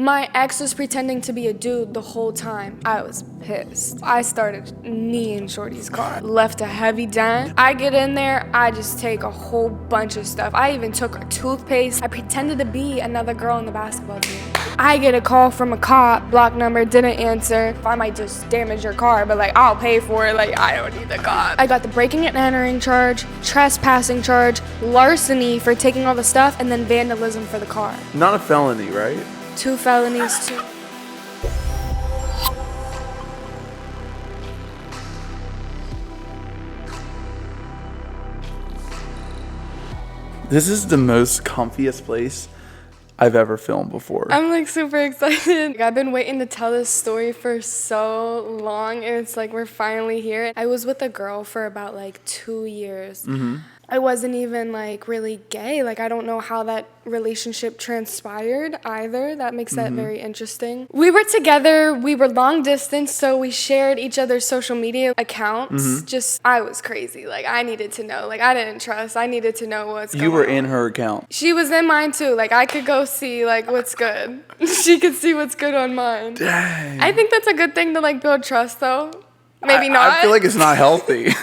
My ex was pretending to be a dude the whole time. I was pissed. I started kneeing Shorty's car. Left a heavy dent. I get in there, I just take a whole bunch of stuff. I even took a toothpaste. I pretended to be another girl in the basketball team. I get a call from a cop, block number, didn't answer. I might just damage your car, but like, I'll pay for it. Like, I don't need the cop. I got the breaking and entering charge, trespassing charge, larceny for taking all the stuff, and then vandalism for the car. Not a felony, right? 2 felonies, too. This is the most comfiest place I've ever filmed before. I'm like super excited. I've been waiting to tell this story for so long, and it's like we're finally here. I was with a girl for about like 2 years. Mm-hmm. I wasn't even like really gay. Like, I don't know how that relationship transpired either. That makes that very interesting. We were together, we were long distance, so we shared each other's social media accounts. Just, I was crazy. Like, I needed to know. Like, I didn't trust. I needed to know what's going on. You were in her account. She was in mine too. Like, I could go see like what's good. She could see what's good on mine. Dang. I think that's a good thing to like build trust though. Maybe not. I feel like it's not healthy.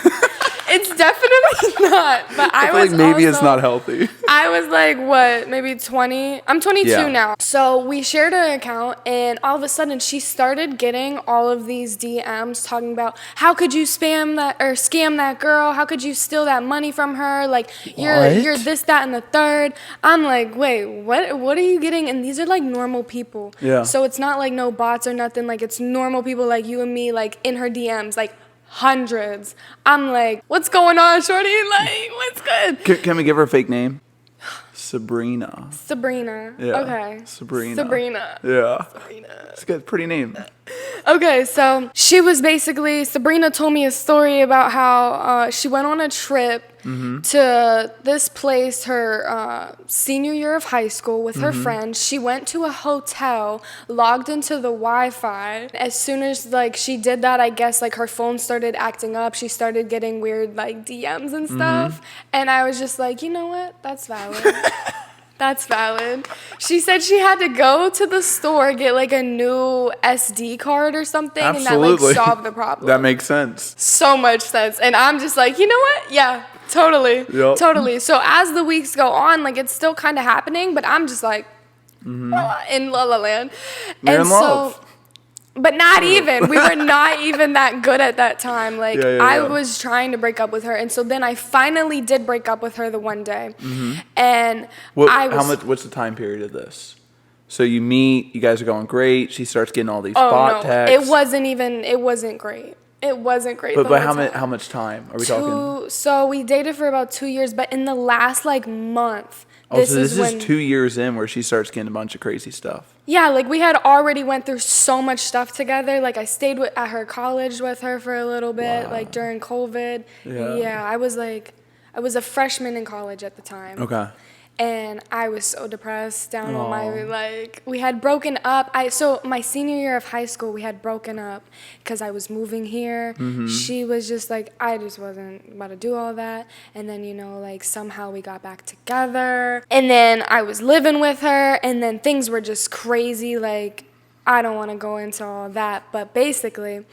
It's definitely not. But I feel was like maybe also, it's not healthy. I was like, what, maybe 20? I'm 22 Yeah. now. So we shared an account, and all of a sudden she started getting all of these DMs talking about, how could you spam that or scam that girl? How could you steal that money from her? Like, you're this, that, and the third. I'm like, wait, what are you getting? And these are like normal people. Yeah. So it's not like no bots or nothing. Like, it's normal people like you and me, like in her DMs, like hundreds. I'm like, what's going on, Shorty? Like, what's good? Can we give her a fake name? Sabrina. Yeah. Okay. Sabrina. Yeah. It's a good, pretty name. Okay, so Sabrina told me a story about how she went on a trip to this place her senior year of high school with her friends. She went to a hotel, logged into the Wi-Fi. As soon as like she did that, I guess like her phone started acting up. She started getting weird like DMs and stuff. And I was just like, you know what? That's valid. That's valid. She said she had to go to the store, get like a new SD card or something, Absolutely. and that like solved the problem. That makes sense. So much sense. And I'm just like, you know what? Yeah, totally. Yep. Totally. So as the weeks go on, like it's still kind of happening, but I'm just like in La La Land. You're in love. But not even. We were not even that good at that time. Like, I was trying to break up with her. And so then I finally did break up with her the one day. And what's the time period of this? So you meet, you guys are going great. She starts getting all these bot texts. It wasn't great. It wasn't great. But how much time are we talking? So we dated for about 2 years, but in the last like month. This is 2 years in where she starts getting a bunch of crazy stuff. Yeah, like we had already went through so much stuff together. Like I stayed at her college with her for a little bit, like during COVID. Yeah, I was a freshman in college at the time. Okay. And I was so depressed down on my, we had broken up. So my senior year of high school, we had broken up because I was moving here. She was just like, I just wasn't about to do all that. And then, somehow we got back together. And then I was living with her, and then things were just crazy. Like, I don't want to go into all that. But basically,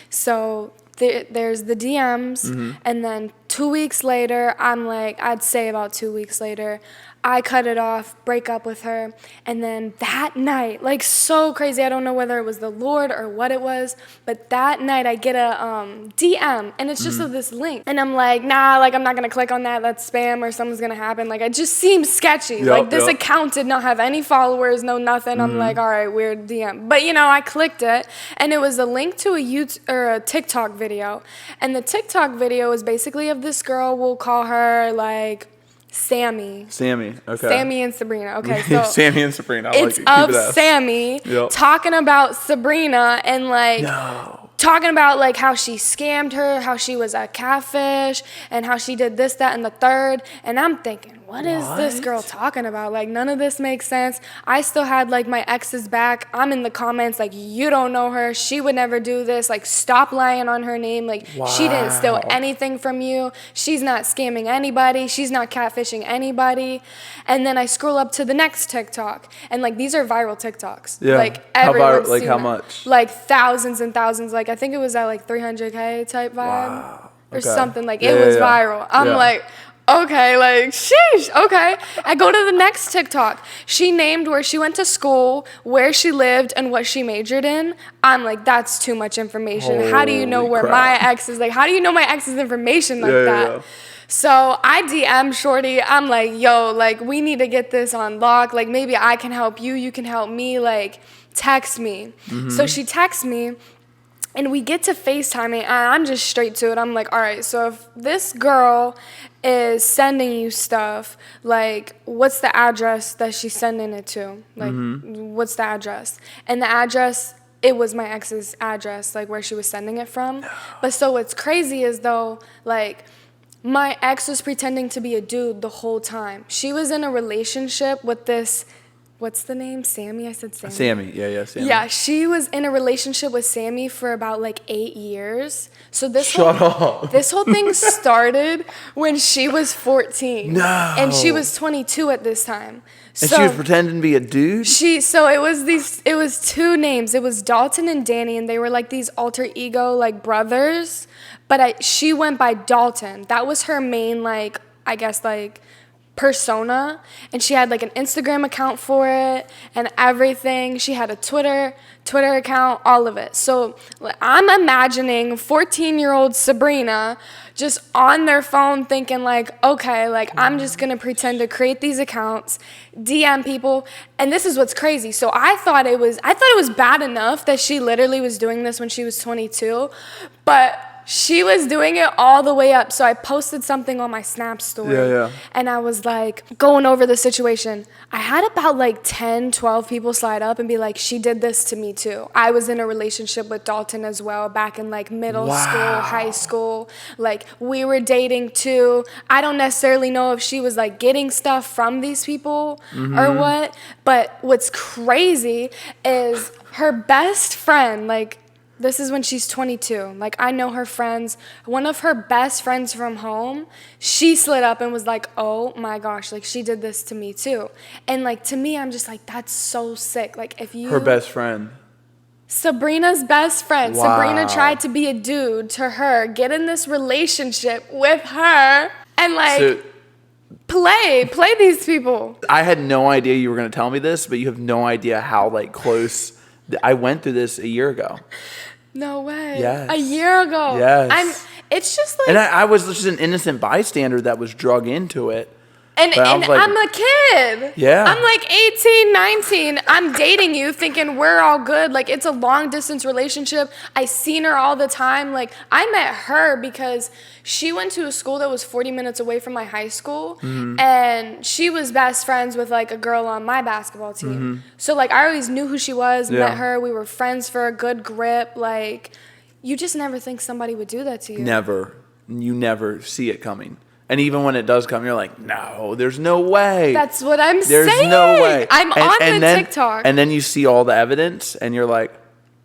so there's the DMs, and then 2 weeks later, I'd say about 2 weeks later, I cut it off, break up with her, and then that night, like so crazy, I don't know whether it was the Lord or what it was, but that night I get a DM, and it's just of this link, and I'm like, nah, like I'm not gonna click on that, that's spam or something's gonna happen, like it just seems sketchy, this account did not have any followers, no nothing, I'm like, all right, weird DM, but I clicked it, and it was a link to a TikTok video, and the TikTok video is basically of this girl, we'll call her like Sammy, okay. Sammy and Sabrina. Okay, so Sammy and Sabrina. It's of Sammy talking about Sabrina and talking about like how she scammed her, how she was a catfish, and how she did this, that, and the third. And I'm thinking, what is this girl talking about? Like, none of this makes sense. I still had, like, my ex's back. I'm in the comments, like, you don't know her. She would never do this. Like, stop lying on her name. Like, she didn't steal anything from you. She's not scamming anybody. She's not catfishing anybody. And then I scroll up to the next TikTok. And, like, these are viral TikToks. Yeah. Like, everyone's like, seen how them. much? Like, thousands and thousands. Like, I think it was at, like, 300K type vibe. Wow. Or something. Like, it was viral. I'm like, okay, like, sheesh, okay. I go to the next TikTok. She named where she went to school, where she lived, and what she majored in. I'm like, that's too much information. How do you know where my ex is? Like, how do you know my ex's information like that? Yeah. So I DM Shorty. I'm like, yo, like, we need to get this on lock. Like, maybe I can help you. You can help me. Like, text me. So she texts me. And we get to FaceTiming, and I'm just straight to it. I'm like, all right, so if this girl is sending you stuff, like, what's the address that she's sending it to? Like, what's the address? And the address, it was my ex's address, like, where she was sending it from. But so what's crazy is, though, like, my ex was pretending to be a dude the whole time. She was in a relationship with this... What's the name? Sammy? I said Sammy. Sammy. Yeah, Sammy. Yeah, she was in a relationship with Sammy for about like 8 years. So this whole thing started when she was 14. No. And she was 22 at this time. And she was pretending to be a dude? It was two names. It was Dalton and Danny, and they were like these alter ego like brothers. But she went by Dalton. That was her main like, I guess like, persona, and she had like an Instagram account for it and everything. She had a Twitter account, all of it. So I'm imagining 14-year-old Sabrina just on their phone thinking like, okay, like I'm just gonna pretend to create these accounts, DM people, and this is what's crazy. So I thought it was bad enough that she literally was doing this when she was 22, but she was doing it all the way up. So I posted something on my Snap story. And I was like, going over the situation. I had about like 10, 12 people slide up and be like, she did this to me too. I was in a relationship with Dalton as well back in like middle school, high school. Like we were dating too. I don't necessarily know if she was like getting stuff from these people or what. But what's crazy is her best friend, like, this is when she's 22. Like, I know her friends. One of her best friends from home, she slid up and was like, oh my gosh, like, she did this to me too. And, like, to me, I'm just like, that's so sick. Like, if you... Her best friend. Sabrina's best friend. Wow. Sabrina tried to be a dude to her, get in this relationship with her, and, like... Play these people. I had no idea you were going to tell me this, but you have no idea how, like, close... I went through this a year ago. No way. Yes. A year ago. Yes. It's just like... And I was just an innocent bystander that was drug into it. And like, I'm a kid. Yeah. I'm like 18, 19. I'm dating you thinking we're all good. Like, it's a long distance relationship. I seen her all the time. Like, I met her because she went to a school that was 40 minutes away from my high school. And she was best friends with like a girl on my basketball team. So like, I always knew who she was, met her. We were friends for a good grip. Like, you just never think somebody would do that to you. Never. You never see it coming. And even when it does come, you're like, no, there's no way. That's what I'm saying. There's no way. I'm on the TikTok. And then you see all the evidence, and you're like,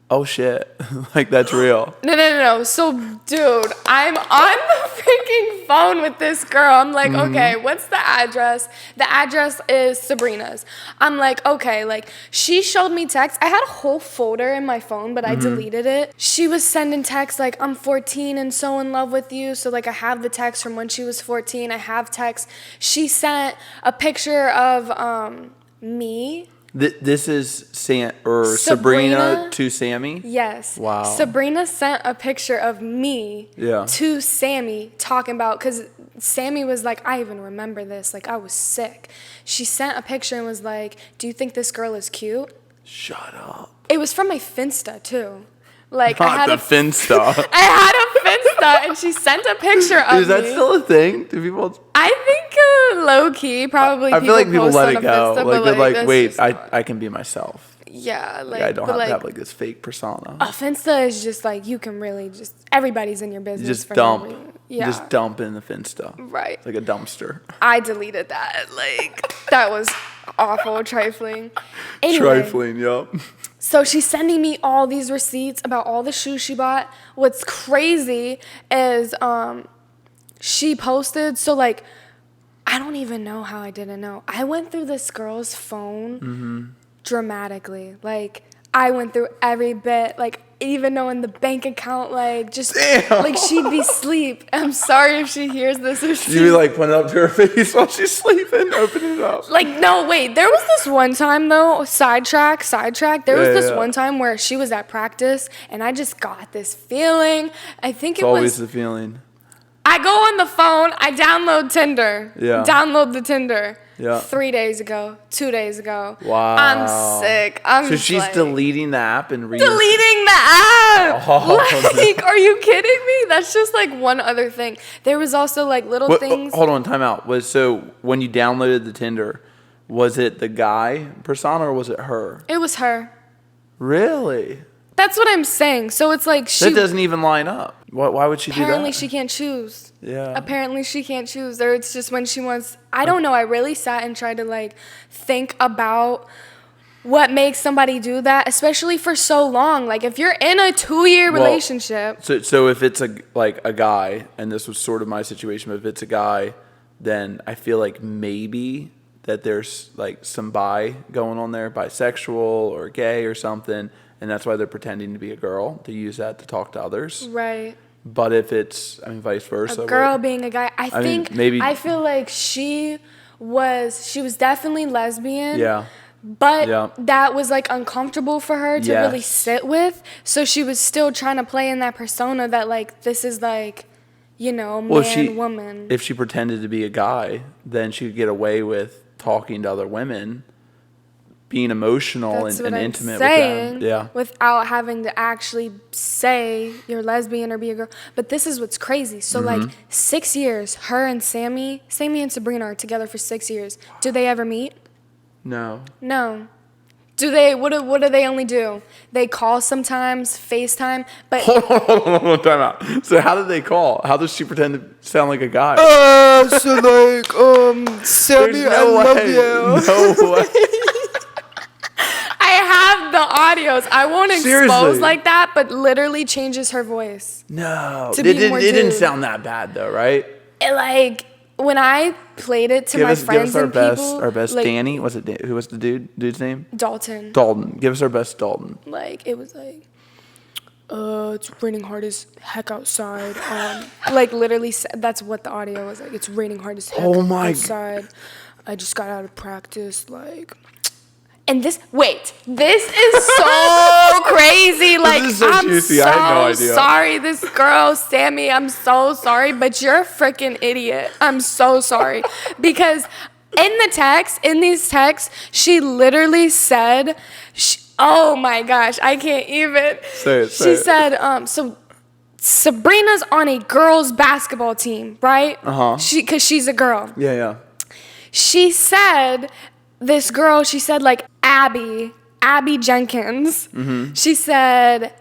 oh, shit. Like, that's real. No. So, dude, I'm on the freaking phone with this girl. I'm like, okay, what's the address? The address is Sabrina's. I'm like, okay, like, she showed me text. I had a whole folder in my phone, but I deleted it. She was sending texts like, I'm 14 and so in love with you. So, like, I have the text from when she was 14. I have text. She sent a picture of me. This is Sabrina to Sammy? Yes. Wow. Sabrina sent a picture of me to Sammy talking about, because Sammy was like, I even remember this, like I was sick. She sent a picture and was like, do you think this girl is cute? Shut up. It was from my Finsta too. Like, Not I had the Finsta. I had a Finsta, and she sent a picture of me. Is that still a thing? Do people? I think low key, probably. I feel like people let it go. Finsta, like they're like, wait, I can be myself. Yeah, like I don't have to have like this fake persona. A Finsta is just like, you can really just, everybody's in your business. You just dump. Yeah. You just dump in the Finsta. Right. Like a dumpster. I deleted that. Like, that was awful, trifling. Anyway, Trifling, yep. so she's sending me all these receipts about all the shoes she bought. What's crazy is she posted, so like, I don't even know how I didn't know. I went through this girl's phone dramatically. Like, I went through every bit, like, even knowing the bank account, like, just, like, she'd be asleep. I'm sorry if she hears this. You'd be like, put it up to her face while she's sleeping, open it up. Like, no, wait. There was this one time, though, sidetrack. There was this one time where she was at practice, and I just got this feeling. I think it's always the feeling. I go on the phone, I download Tinder. Yeah. Download the Tinder. Yeah. 3 days ago, 2 days ago. Wow. I'm sick. So she's deleting the app and deleting the app. Oh, like, are you kidding me? That's just like one other thing. There was also like little things. Hold on, time out. So when you downloaded the Tinder, was it the guy persona or was it her? It was her. Really? That's what I'm saying. So it's like that doesn't even line up. Why would she do that? Apparently she can't choose. Yeah. Apparently she can't choose. Or it's just when she wants. I don't know. I really sat and tried to like think about what makes somebody do that, especially for so long. Like if you're in a 2-year relationship. So if it's a guy, and this was sort of my situation, but if it's a guy, then I feel like maybe that there's like some bi going on there, bisexual or gay or something. And that's why they're pretending to be a girl, to use that to talk to others. Right. But if it's, vice versa. A girl being a guy. I feel like she was definitely lesbian. Yeah. But that was like uncomfortable for her to really sit with. So she was still trying to play in that persona that like, this is like, woman. If she pretended to be a guy, then she could get away with talking to other women, being emotional and intimate with them. Yeah. Without having to actually say you're lesbian or be a girl. But this is what's crazy. So like 6 years, her and Sammy and Sabrina are together for 6 years. Do they ever meet? No. Do they, what do they only do? They call sometimes, FaceTime, but... Hold on, time out. So how did they call? How does she pretend to sound like a guy? Sammy, I love you. No way. I have the audios. I won't expose like that, but literally changes her voice. No. It didn't sound that bad though, right? When I played it to my friends and people... Our best Danny. Who was the dude's name? Dalton. Give us our best Dalton. It was like... it's raining hard as heck outside. Literally, that's what the audio was like. It's raining hard as heck outside. I just got out of practice, And this is so crazy. This is so juicy. I had no idea. Sorry, this girl, Sammy, I'm so sorry, but you're a freaking idiot. I'm so sorry. Because in these texts, she literally said, oh my gosh, I can't even. Say it. She said, so Sabrina's on a girls' basketball team, right? Because she's a girl. Yeah. She said, this girl, like Abby Jenkins. She said,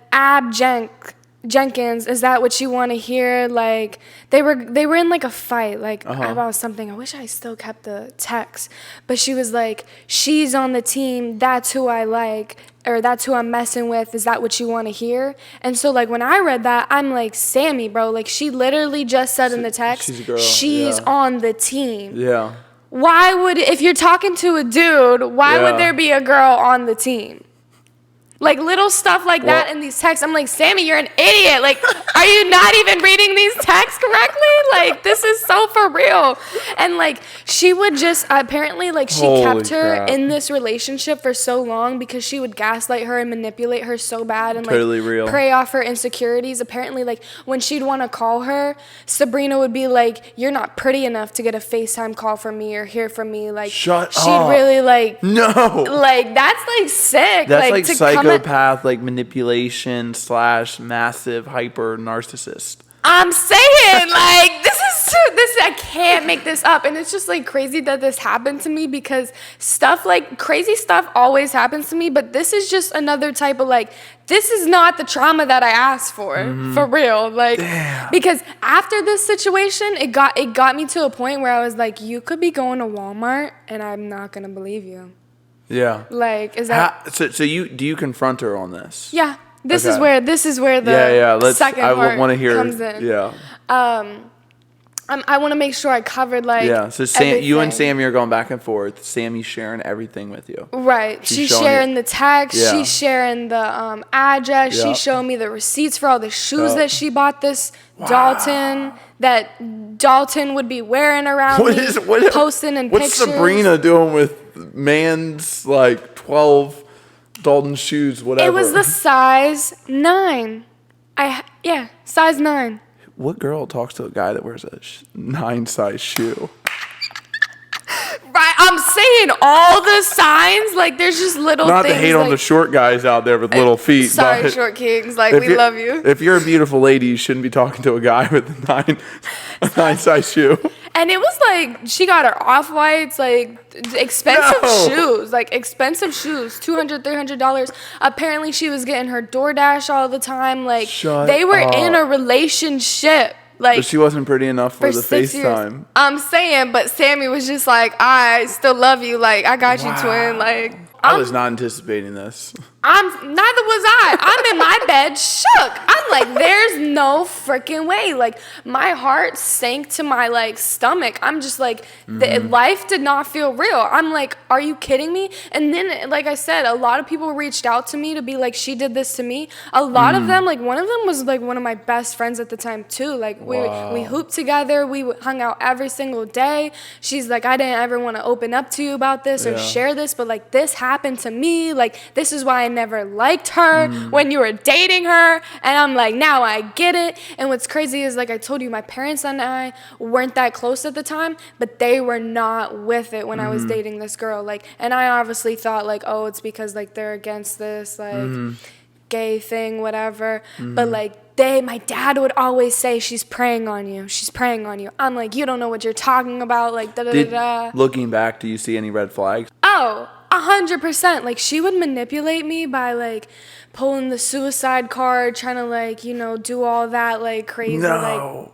Jenkins, is that what you want to hear? Like they were in like a fight, about something. I wish I still kept the text. But she was like, she's on the team, that's who I like, or that's who I'm messing with. Is that what you want to hear? And so like when I read that, I'm like, Sammy, bro, like she literally just said in the text, she's a girl. She's on the team. Yeah. If you're talking to a dude, why would there be a girl on the team? Like little stuff like that in these texts. I'm like, Sammy, you're an idiot. Like, are you not even reading these texts correctly? Like, this is so for real. And like, she would just apparently she kept her in this relationship for so long because she would gaslight her and manipulate her so bad and prey off her insecurities. Apparently, like when she'd want to call her, Sabrina would be like, "You're not pretty enough to get a FaceTime call from me or hear from me." Like, she'd really no. Like that's like sick. That's like psychopath, manipulation / massive hyper narcissist. I'm saying, this is I can't make this up. And it's just like crazy that this happened to me because crazy stuff always happens to me. But this is just another type of like, this is not the trauma that I asked for real. Like, damn. Because after this situation, it got me to a point where I was like, you could be going to Walmart and I'm not going to believe you. Yeah. Like, is that... So do you confront her on this? Yeah. This is where the second part comes in. Yeah. I want to make sure I covered like So you and Sammy are going back and forth. Sammy's sharing everything with you. Right. She's sharing the text. Yeah. She's sharing the address. Yep. She showed me the receipts for all the shoes that she bought this Dalton that Dalton would be wearing around posting in what's pictures. What's Sabrina doing with man's like 12 Dalton shoes, whatever? It was the size 9. Size 9. What girl talks to a guy that wears a 9 size shoe? Right, I'm saying all the signs, like there's just little Not things. Not to hate on the short guys out there with little feet. Sorry, short kings, like we love you. If you're a beautiful lady, you shouldn't be talking to a guy with a 9 size shoe. And it was like, she got her Off-Whites, like expensive shoes, $200, $300. Apparently she was getting her DoorDash all the time. Like they were in a relationship. Like, but she wasn't pretty enough for the FaceTime. I'm saying, but Sammy was just like, I still love you. Like, I got you, twin. Like, I was not anticipating this. Neither was I. I'm in my bed shook. I'm like, there's no freaking way. Like, my heart sank to my, like, stomach. I'm just like, life did not feel real. I'm like, are you kidding me? And then, like I said, a lot of people reached out to me to be like, she did this to me. A lot of them, like, one of them was, like, one of my best friends at the time, too. Like, we hooped together. We hung out every single day. She's like, I didn't ever want to open up to you about this or share this, but, like, this happened to me. Like, this is why I never liked her when you were dating her. And I'm like, now I get it. And what's crazy is, like I told you, my parents and I weren't that close at the time, but they were not with it when I was dating this girl. Like, and I obviously thought like, oh, it's because like they're against this like gay thing, whatever. But like my dad would always say, she's preying on you. She's preying on you. I'm like, you don't know what you're talking about. Like, da-da-da-da. Looking back, do you see any red flags? Oh, 100%. Like, she would manipulate me by, like, pulling the suicide card, trying to, like, you know, do all that, like, crazy, like,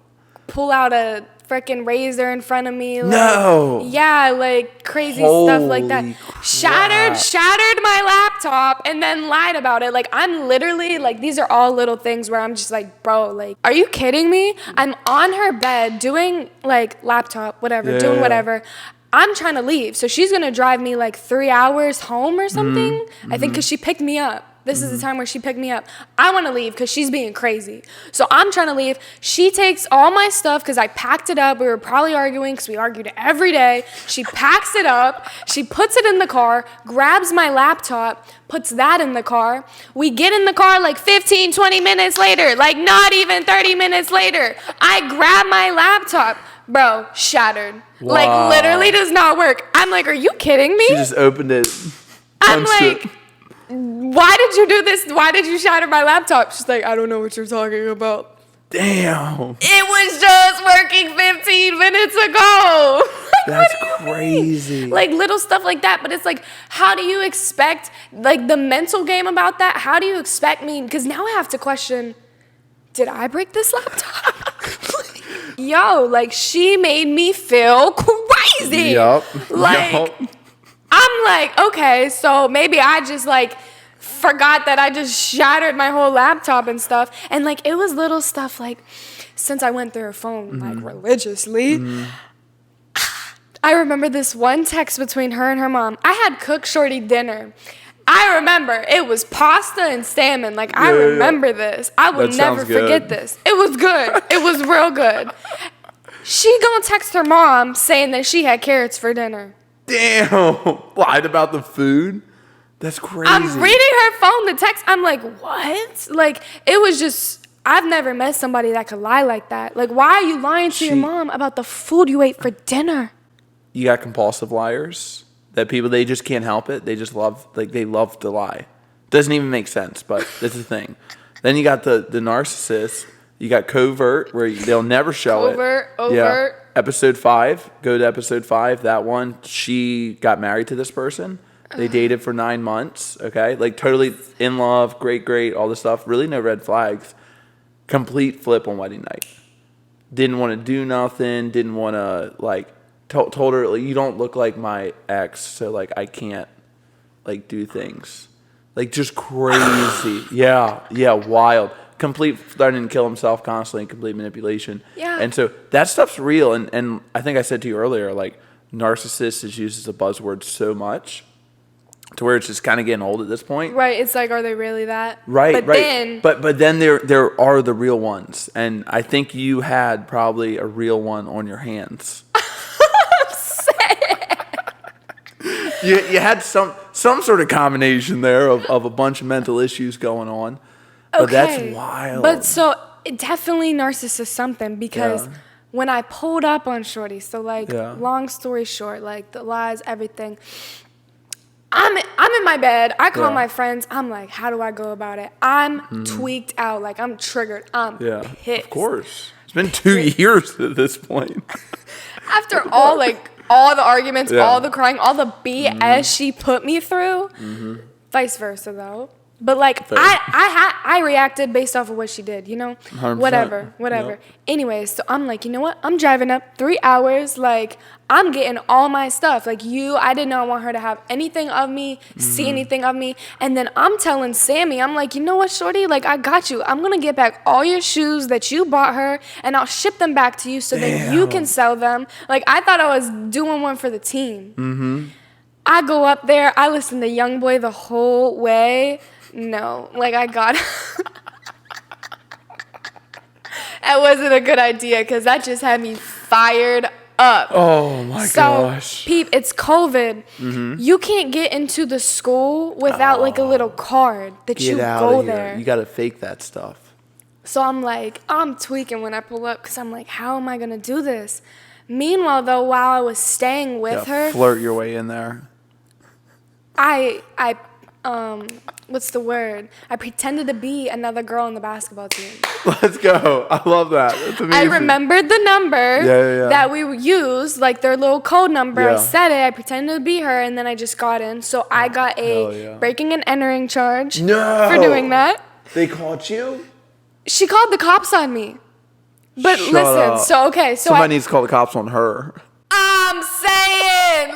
pull out a freaking razor in front of me. Like, yeah, like, crazy stuff like that. Shattered my laptop and then lied about it. Like, I'm literally, like, these are all little things where I'm just like, bro, like, are you kidding me? I'm on her bed doing, like, laptop, whatever, doing whatever. I'm trying to leave. So she's going to drive me like 3 hours home or something. I think because she picked me up. This is the time where she picked me up. I want to leave because she's being crazy. So I'm trying to leave. She takes all my stuff because I packed it up. We were probably arguing because we argued every day. She packs it up. She puts it in the car, grabs my laptop, puts that in the car. We get in the car like 15, 20 minutes later, like not even 30 minutes later. I grab my laptop. Bro, shattered. Wow. Like, literally does not work. I'm like, are you kidding me? She just opened it. I'm like, why did you do this? Why did you shatter my laptop? She's like, I don't know what you're talking about. Damn. It was just working 15 minutes ago. Like, that's crazy. Like, little stuff like that. But it's like, how do you expect, like, the mental game about that? How do you expect me? Because now I have to question, did I break this laptop? Yo, like, she made me feel crazy. Like, I'm like, okay, so maybe I just, like, forgot that I just shattered my whole laptop and stuff. And, like, it was little stuff, like, since I went through her phone, like, religiously, I remember this one text between her and her mom. I had cooked Shorty dinner. I remember it was pasta and salmon. Like, I remember this. I will never forget this. It was good. It was real good. She gonna text her mom saying that she had carrots for dinner. Damn. Lied about the food? That's crazy. I'm reading her phone, the text. I'm like, what? Like, it was just, I've never met somebody that could lie like that. Like, why are you lying to your mom about the food you ate for dinner? You got compulsive liars. That people, they just can't help it. They just love, like, they love to lie. Doesn't even make sense, but that's the thing. Then you got the narcissist, You got covert, where they'll never show Covert, it. overt. Yeah. Episode 5. Go to episode 5. That one. She got married to this person. They dated for 9 months. Okay. Like totally in love. Great. All this stuff. Really no red flags. Complete flip on wedding night. Didn't want to do nothing. Didn't want to like. Told her, like, you don't look like my ex, so like I can't like do things. Like just crazy. Yeah, wild. Complete threatening to kill himself constantly, complete manipulation. Yeah. And so that stuff's real. And I think I said to you earlier, like narcissist is used as a buzzword so much to where it's just kind of getting old at this point. Right. It's like, are they really that? Right. Then, but then there are the real ones. And I think you had probably a real one on your hands. You had some sort of combination there of a bunch of mental issues going on. But that's wild. But so it definitely narcissist something because when I pulled up on Shorty, so like long story short, like the lies, everything. I'm in my bed. I call my friends. I'm like, how do I go about it? I'm tweaked out. Like I'm triggered. I'm pissed. Of course. It's been 2 years at this point. After all the arguments, all the crying, all the BS she put me through. Vice versa, though. But like I reacted based off of what she did, you know? 100%. Whatever. Yep. Anyways, so I'm like, you know what? I'm driving up 3 hours. Like I'm getting all my stuff. Like I did not want her to have anything of me, see anything of me. And then I'm telling Sammy, I'm like, you know what, Shorty? Like I got you. I'm gonna get back all your shoes that you bought her, and I'll ship them back to you so that you can sell them. Like I thought I was doing one for the team. I go up there. I listen to Youngboy the whole way. No, like I got that wasn't a good idea because that just had me fired up. Oh my gosh. Peep, it's COVID. You can't get into the school without like a little card that you go there. You got to fake that stuff. So I'm like, I'm tweaking when I pull up because I'm like, how am I going to do this? Meanwhile, though, while I was staying with her. Flirt your way in there. What's the word? I pretended to be another girl on the basketball team. Let's go. I love that. That's amazing. I remembered the number that we used, like their little code number. I said it. I pretended to be her, and then I just got in. So I got a breaking and entering charge for doing that. They caught you? She called the cops on me. But Shut listen, up. so Somebody needs to call the cops on her. I'm saying,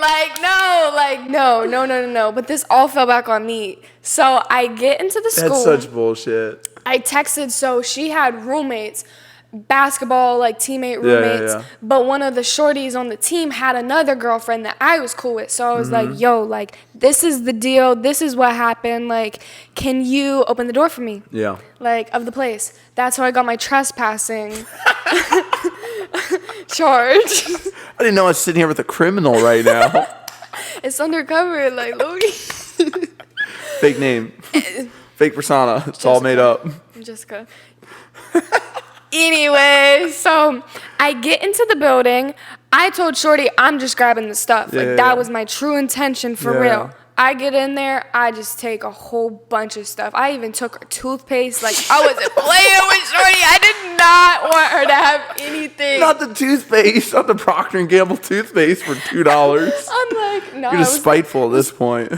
no. But this all fell back on me. So I get into the school. That's such bullshit. I texted, so she had roommates, basketball, like teammate roommates. But one of the shorties on the team had another girlfriend that I was cool with. So I was like, yo, like, this is the deal. This is what happened. Like, can you open the door for me? Yeah. Like, of the place. That's how I got my trespassing charge. I didn't know I was sitting here with a criminal right now. It's undercover, like, Louis. Fake name. Fake persona. It's Jessica. All made up. Jessica. Anyway, so I get into the building. I told Shorty, I'm just grabbing the stuff. That was my true intention for real. I get in there, I just take a whole bunch of stuff. I even took her toothpaste. Like, I wasn't playing with Shorty. I did not want her to have anything. Not the toothpaste, not the Procter & Gamble toothpaste for $2. I'm like, no. You're just spiteful at this point.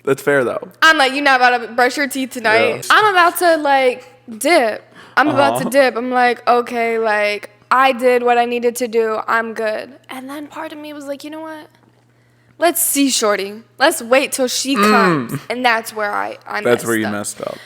That's fair, though. I'm like, you're not about to brush your teeth tonight. Yeah. I'm about to, like, dip. I'm like, okay, like, I did what I needed to do. I'm good. And then part of me was like, you know what? Let's see Shorty. Let's wait till she comes. And that's where I messed up. That's where you messed up.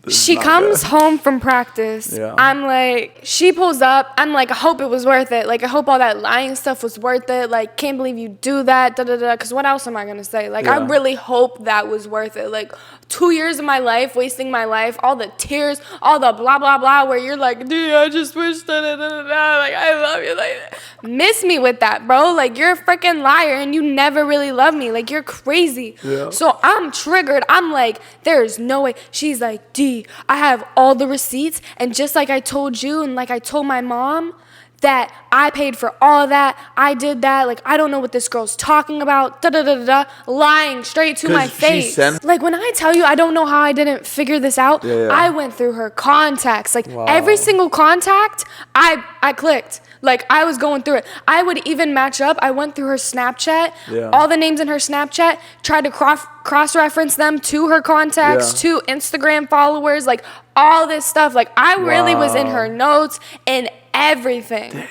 She comes home from practice. Yeah. I'm like, she pulls up. I'm like, I hope it was worth it. Like, I hope all that lying stuff was worth it. Like, can't believe you do that. Because what else am I going to say? Like, I really hope that was worth it. Like, 2 years of my life, wasting my life, all the tears, all the blah, blah, blah, where you're like, dude, I just wish like, I love you. Like, miss me with that, bro. Like, you're a freaking liar and you never really love me. Like, you're crazy. Yeah. So I'm triggered. I'm like, there's no way. She's like, D, I have all the receipts. And just like I told you and like I told my mom, that I paid for all of that. I did that. Like, I don't know what this girl's talking about. Da-da-da-da-da. Lying straight to my face. Like, when I tell you I don't know how I didn't figure this out, I went through her contacts. Like, every single contact, I clicked. Like, I was going through it. I would even match up. I went through her Snapchat, all the names in her Snapchat, tried to cross-reference them to her contacts, to Instagram followers, like, all this stuff. Like, I really was in her notes and everything. Damn.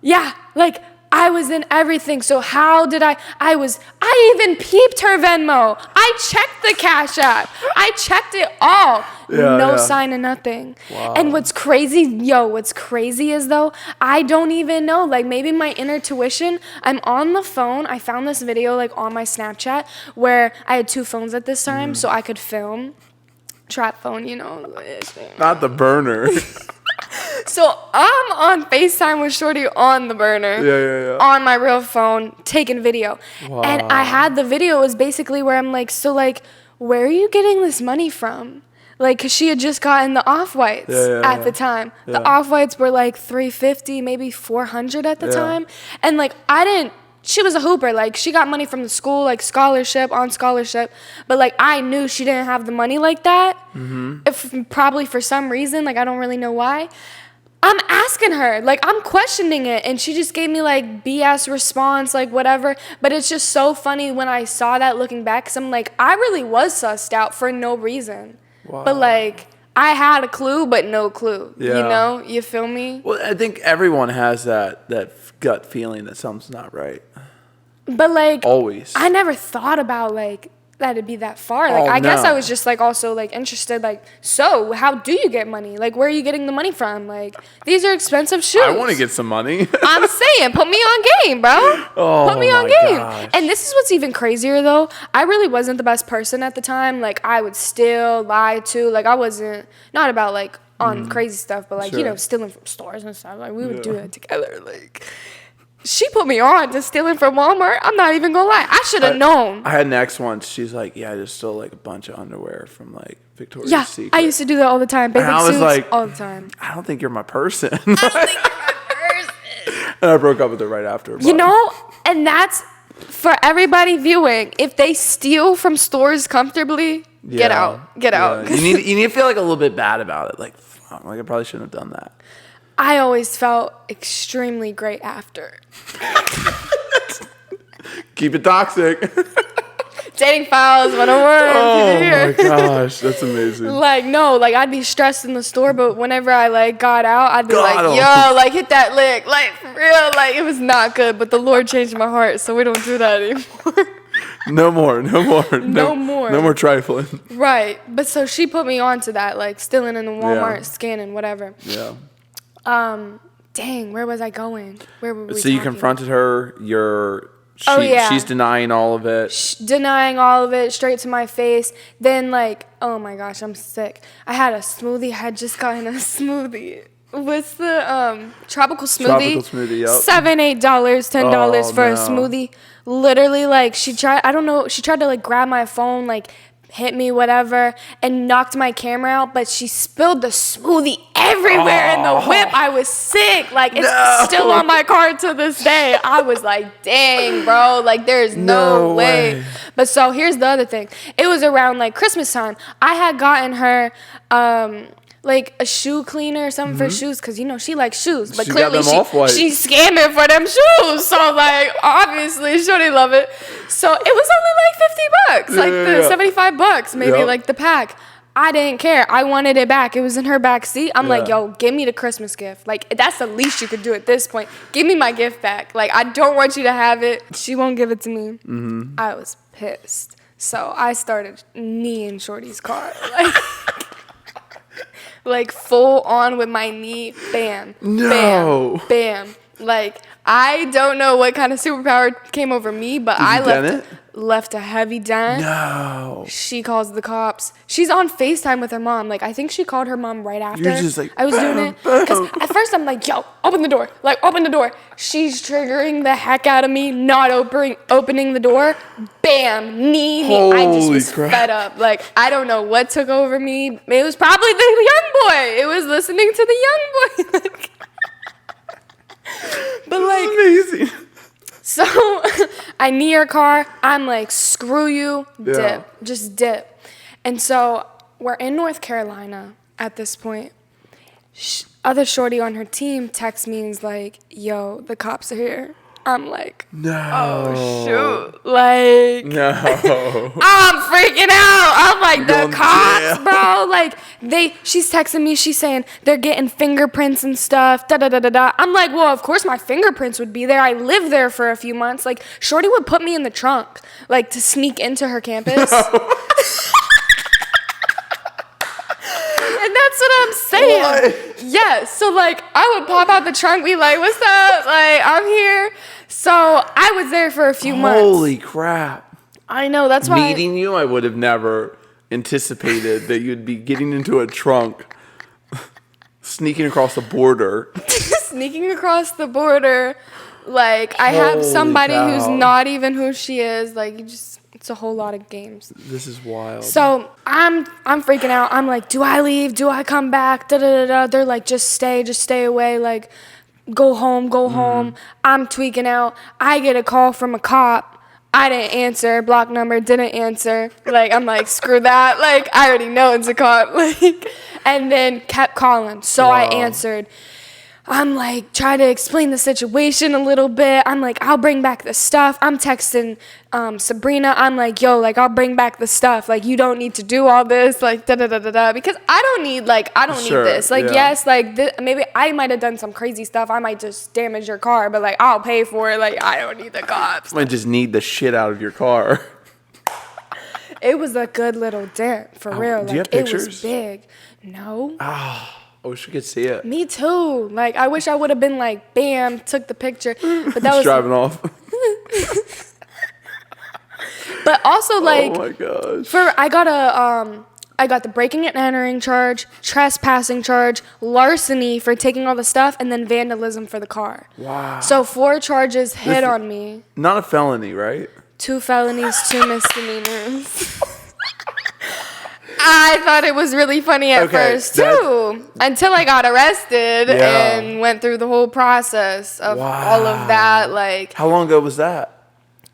Yeah, like, I was in everything. So how did I even peeped her Venmo. I checked the Cash App. I checked it all. No sign of nothing. Wow. And what's crazy is though, I don't even know, like maybe my inner tuition, I'm on the phone. I found this video like on my Snapchat where I had 2 phones at this time so I could film. Trap phone, you know. Not the burner. So I'm on FaceTime with Shorty on the burner, on my real phone, taking video. Wow. And I had the video, it was basically where I'm like, so like, where are you getting this money from? Like, cause she had just gotten the Off-Whites at the time. The Off-Whites were like $350, maybe $400 at the time. And like, she was a hooper. Like, she got money from the school, like on scholarship. But like, I knew she didn't have the money like that. Probably for some reason, like I don't really know why. I'm asking her, like I'm questioning it, and she just gave me like BS response, like whatever. But it's just so funny when I saw that looking back, because I'm like, I really was sussed out for no reason. Wow. But like, I had a clue, but no clue. You know, you feel me? Well, I think everyone has that gut feeling that something's not right. But like, always, I never thought about like that it'd be that far. Like, I guess I was just like also like interested. Like, so how do you get money? Like, where are you getting the money from? Like, these are expensive shoes. I want to get some money. I'm saying, put me on game, bro. Put me on game. Gosh. And this is what's even crazier though. I really wasn't the best person at the time. Like, I would still lie to. Like, I wasn't not about like on crazy stuff, but like you know, stealing from stores and stuff. Like, we would do it together. Like. She put me on to stealing from Walmart. I'm not even gonna lie. I should have known. I had an ex once. She's like, yeah, I just stole like a bunch of underwear from like Victoria's Secret. I used to do that all the time. Bathing and I was suits like, all the time. I don't think you're my person. I don't think you're my person. And I broke up with her right after. You know, and that's for everybody viewing. If they steal from stores comfortably, get out. Get out. You need to feel like a little bit bad about it. Like, fuck, like I probably shouldn't have done that. I always felt extremely great after. Keep it toxic. Dating files 101. Oh my gosh, that's amazing. Like, no, like I'd be stressed in the store, but whenever I like got out, I'd be like, yo, like hit that lick. Like, for real, like it was not good, but the Lord changed my heart, so we don't do that anymore. No more trifling. Right. But so she put me on to that, like stealing in the Walmart, scanning, whatever. Yeah. Dang, where was I going? Where were we So you confronted her, she's denying all of it. Denying all of it straight to my face. Then like, oh my gosh, I'm sick. I had a smoothie. I had just gotten a smoothie. What's the tropical smoothie? Tropical smoothie, yep. $7, $8, $10 for a smoothie. Literally, like she tried to like grab my phone, like hit me, whatever, and knocked my camera out, but she spilled the smoothie everywhere in the whip. I was sick. Like, it's still on my card to this day. I was like, dang, bro. Like, there's no way. But so here's the other thing. It was around like Christmas time. I had gotten her like a shoe cleaner or something for shoes, because you know she likes shoes, but clearly she's scamming for them shoes. So like obviously she didn't love it. So it was only like $50, like the $75 maybe, like the pack. I didn't care. I wanted it back. It was in her back seat. I'm like, yo, give me the Christmas gift. Like, that's the least you could do at this point. Give me my gift back. Like, I don't want you to have it. She won't give it to me. I was pissed. So I started kneeing Shorty's car. Like full on with my knee, bam, bam, bam. Like, I don't know what kind of superpower came over me, but I left a heavy dent. No. She calls the cops. She's on FaceTime with her mom. Like, I think she called her mom right after. You're just like, I was doing it. Because at first I'm like, yo, open the door. Like, open the door. She's triggering the heck out of me, not opening the door. Bam, knee. I just was fed up. Like, I don't know what took over me. It was probably the young boy. It was listening to the young boy. But like, amazing. so I knee her car. I'm like, screw you, dip, just dip. And so we're in North Carolina at this point. Other shorty on her team texts me and is like, yo, the cops are here. I'm like, no. Oh, shoot. Like, no. I'm freaking out. I'm like, You're the cops, jail. bro. Like, she's texting me. She's saying they're getting fingerprints and stuff. Da da da da da. I'm like, well, of course my fingerprints would be there. I lived there for a few months. Like, shorty would put me in the trunk, like, to sneak into her campus. No. And that's what I'm saying. What? Yes. So, like, I would pop out the trunk, be like, what's up? Like, I'm here. So, I was there for a few months. Holy crap. I know. That's why. Meeting you, I would have never anticipated that you'd be getting into a trunk, sneaking across the border. Sneaking across the border. Like, I have somebody who's not even who she is. Like, it's a whole lot of games. This is wild. So I'm freaking out. I'm like, do I leave? Do I come back? Da da da da. They're like, just stay away. Like, go home. I'm tweaking out. I get a call from a cop. I didn't answer. Block number, didn't answer. Like, I'm like, screw that. Like, I already know it's a cop. Like, and then kept calling. So I answered. I'm like, trying to explain the situation a little bit. I'm like, I'll bring back the stuff. I'm texting Sabrina. I'm like, yo, like, I'll bring back the stuff. Like, you don't need to do all this. Like, da-da-da-da-da. Because I don't need this. Like, yes, like, maybe I might have done some crazy stuff. I might just damage your car. But, like, I'll pay for it. Like, I don't need the cops. I might just need the shit out of your car. It was a good little dent, for real. Do you have pictures? It was big. No. I wish we could see it. Me too. Like, I wish I would have been like, bam, took the picture. But that was driving off. But also, like, oh my gosh. I got the breaking and entering charge, trespassing charge, larceny for taking all the stuff, and then vandalism for the car. Wow. So 4 charges hit on me. Not a felony, right? 2 felonies, 2 misdemeanors. I thought it was really funny at first, too. Until I got arrested and went through the whole process of all of that. Like, how long ago was that?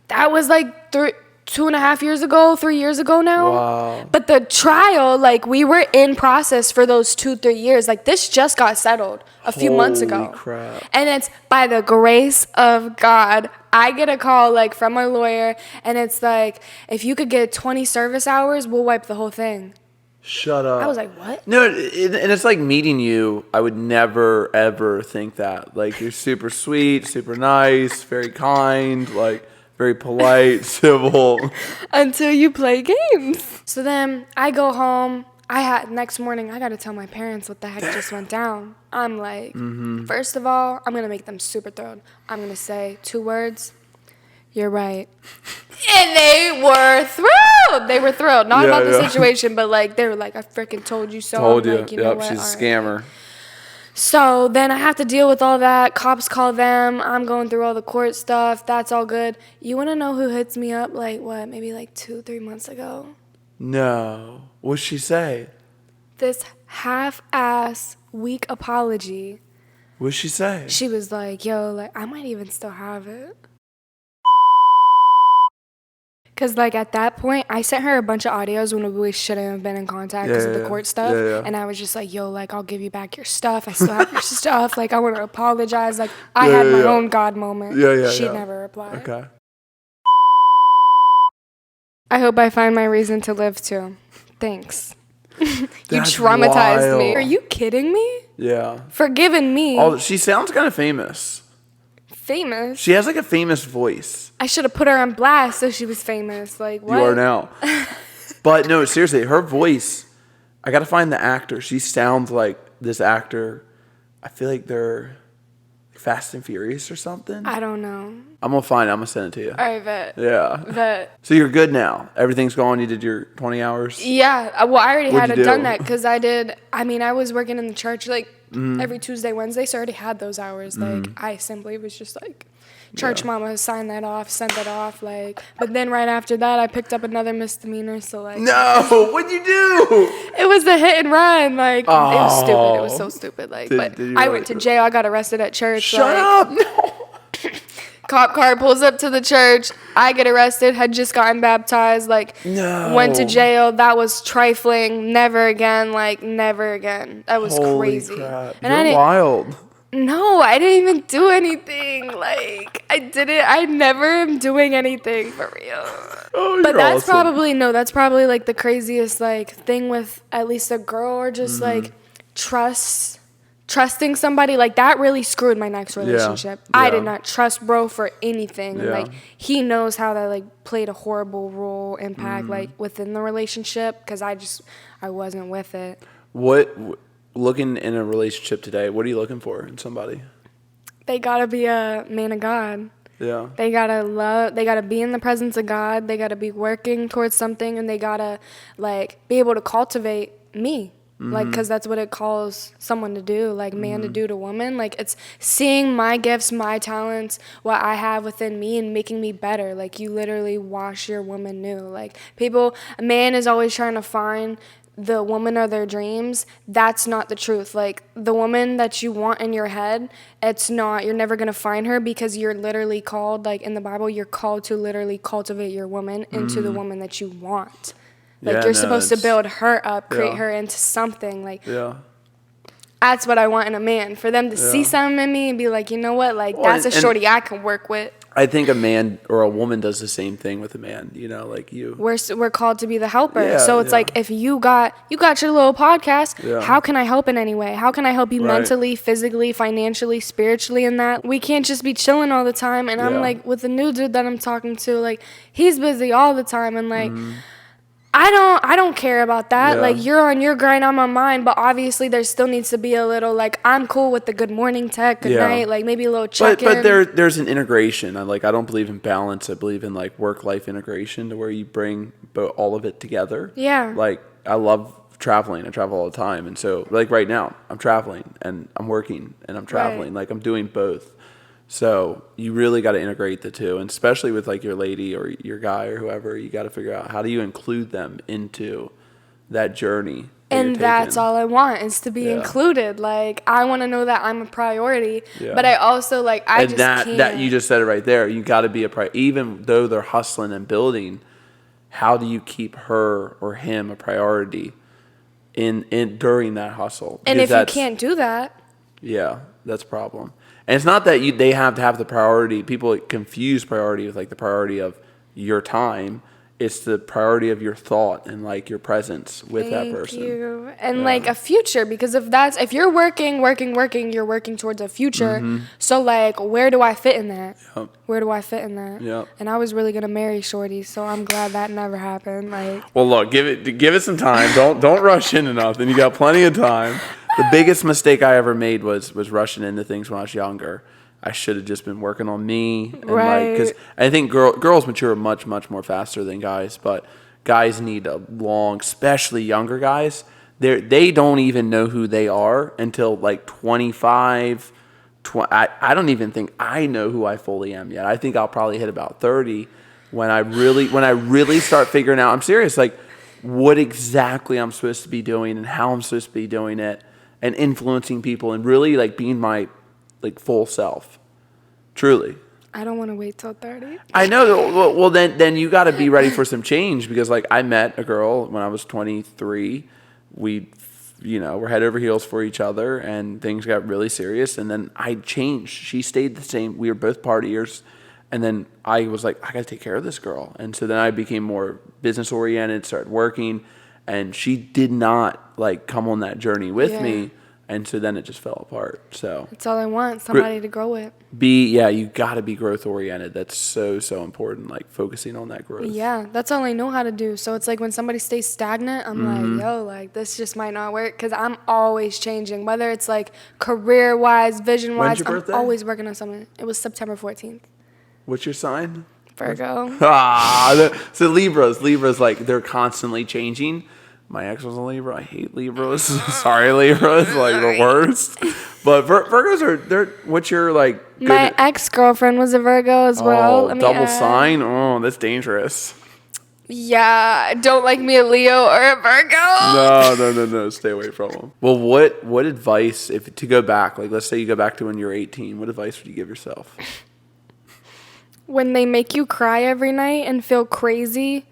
That was like 2.5 years ago, 3 years ago now. Wow. But the trial, like, we were in process for those 2-3 years. Like, this just got settled a few months ago. Holy crap. And it's by the grace of God. I get a call, like, from my lawyer, and it's like, if you could get 20 service hours, we'll wipe the whole thing. Shut up. I was like, what? No, and it's like meeting you. I would never, ever think that. Like, you're super sweet, super nice, very kind, like, very polite, civil. Until you play games. So then I go home. Next morning, I got to tell my parents what the heck just went down. I'm like, First of all, I'm going to make them super thrilled. I'm going to say 2 words. You're right. And they were thrilled. They were thrilled. Not about the situation, but, like, they were like, I freaking told you so. Told you. Like, you know what? She's a scammer. Right. So then I have to deal with all that. Cops call them. I'm going through all the court stuff. That's all good. You want to know who hits me up, like, what, maybe like 2-3 months ago? No. What'd she say? This half-ass weak apology. What'd she say? She was like, yo, like, I might even still have it. Because, like, at that point, I sent her a bunch of audios when we shouldn't have been in contact because of the court stuff. And I was just like, yo, like, I'll give you back your stuff. I still have your stuff. Like, I want to apologize. Like, I had my own God moment. She never replied. Okay. I hope I find my reason to live, too. Thanks. You That's traumatized wild. me. Are you kidding me? Yeah. Forgiving me. She sounds kind of famous. Famous? She has, like, a famous voice. I should have put her on blast so she was famous. Like, what? You are now. But no, seriously, her voice, I got to find the actor. She sounds like this actor. I feel like they're Fast and Furious or something. I don't know. I'm going to find it. I'm going to send it to you. I bet. Yeah. Bet. So you're good now. Everything's gone. You did your 20 hours? Yeah. Well, I already What'd had you done do? that because I was working in the church like every Tuesday, Wednesday, so I already had those hours. Like, I simply was just like Church mama signed that off, sent that off, like. But then right after that, I picked up another misdemeanor. So like. No, what'd you do? It was a hit and run. Like it was stupid. It was so stupid. Like, but I went to jail. I got arrested at church. Shut up! No. Cop car pulls up to the church. I get arrested. Had just gotten baptized. Like, went to jail. That was trifling. Never again. Like, never again. That was crazy. Crap. And You're wild. No, I didn't even do anything. Like, I didn't. I never am doing anything for real. Oh, but that's awesome. that's probably like the craziest like thing with at least a girl, or just like trusting somebody. Like, that really screwed my next relationship. Yeah. I did not trust bro for anything. Yeah. And like, he knows how that like played a horrible role impact like within the relationship, because I wasn't with it. Looking in a relationship today, what are you looking for in somebody? They gotta be a man of God. Yeah. They gotta be in the presence of God. They gotta be working towards something, and they gotta like be able to cultivate me. Like, because that's what it calls someone to do, like man to do to woman. Like, it's seeing my gifts, my talents, what I have within me, and making me better. Like, you literally wash your woman new. Like, a man is always trying to find the woman of their dreams. That's not the truth. Like, the woman that you want in your head, you're never going to find her, because you're literally called, like in the Bible, you're called to literally cultivate your woman into the woman that you want. Like, you're supposed to build her up, create her into something. Like, that's what I want in a man. For them to see something in me and be like, you know what? Like, that's a shorty I can work with. I think a man or a woman does the same thing with a man, you know, like you. We're called to be the helper. So it's like, if you got your little podcast, how can I help in any way? How can I help you mentally, physically, financially, spiritually in that? We can't just be chilling all the time. And I'm like, with the new dude that I'm talking to, like, he's busy all the time, and like, I don't care about that. Like, you're on your grind, I'm on mine. But obviously, there still needs to be a little, like, I'm cool with the good morning tech, good night, like maybe a little check-in. But there's an integration. I don't believe in balance. I believe in like work-life integration, to where you bring all of it together. Yeah. Like, I love traveling. I travel all the time, and so like right now, I'm traveling and I'm working and I'm traveling. Like, I'm doing both. So you really got to integrate the two, and especially with like your lady or your guy or whoever, you got to figure out how do you include them into that journey. And that's all I want, is to be included. Like, I want to know that I'm a priority, but I also like, can't. That you just said it right there. You got to be a priority, even though they're hustling and building. How do you keep her or him a priority in during that hustle? And if you can't do that, that's a problem. And it's not that they have to have the priority. People confuse priority with like the priority of your time. It's the priority of your thought and like your presence with that person. Thank you. And like a future, because if you're working, you're working towards a future. So like, where do I fit in that? Where do I fit in that? And I was really gonna marry shorty, so I'm glad that never happened. Like, well, look, give it some time. Don't rush into nothing. You got plenty of time. The biggest mistake I ever made was rushing into things when I was younger. I should have just been working on me, and because I think girls mature much more faster than guys. But guys need a long, especially younger guys. They don't even know who they are until like 25. I don't even think I know who I fully am yet. I think I'll probably hit about 30 when I really start figuring out. I'm serious, like what exactly I'm supposed to be doing and how I'm supposed to be doing it, and influencing people and really like being my like full self, truly. I don't want to wait till 30. I know. Well, then you got to be ready for some change, because like I met a girl when I was 23. We, we're head over heels for each other, and things got really serious. And then I changed. She stayed the same. We were both partiers, and then I was like, I got to take care of this girl. And so then I became more business oriented, started working, and she did not like come on that journey with me. And so then it just fell apart. So that's all I want, somebody to grow with. You got to be growth oriented. That's so important, like focusing on that growth. Yeah, that's all I know how to do. So it's like when somebody stays stagnant, I'm like, yo, like this just might not work, because I'm always changing, whether it's like career-wise, vision-wise. When's your birthday? I'm always working on something. It was September 14th. What's your sign? Virgo. So Libras, like they're constantly changing. My ex was a Libra. I hate Libras. Sorry, Libras, like the worst. But Virgos they're what's your like? My ex-girlfriend was a Virgo as well. Oh, double sign. Oh, that's dangerous. Yeah, don't like me a Leo or a Virgo. No. Stay away from them. Well, what advice if to go back? Like, let's say you go back to when you're 18. What advice would you give yourself? When they make you cry every night and feel crazy,